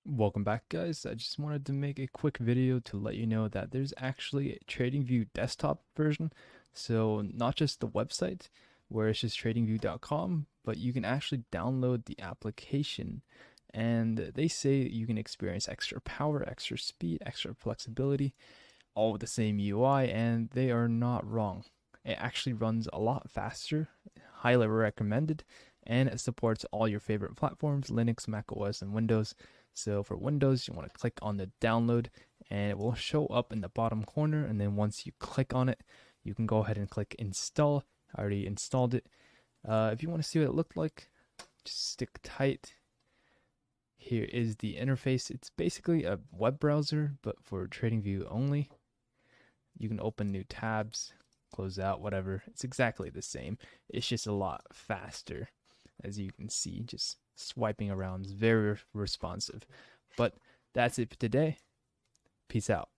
Welcome back, guys. I just wanted to make a quick video to let you know that there's actually a TradingView Desktop version. So not just the website where it's just tradingview.com, but you can actually download the application. And they say you can experience extra power, extra speed, extra flexibility, all with the same UI, and they are not wrong. It actually runs a lot faster, highly recommended, and it supports all your favorite platforms, Linux, Mac OS, and Windows. So for Windows, you want to click on the download and it will show up in the bottom corner. And then once you click on it, you can go ahead and click install. I already installed it. If you want to see what it looked like, just stick tight. Here is the interface. It's basically a web browser, but for TradingView only. You can open new tabs, close out, whatever. It's exactly the same. It's just a lot faster, as you can see. Just swiping around is very responsive. But that's it for today. Peace out.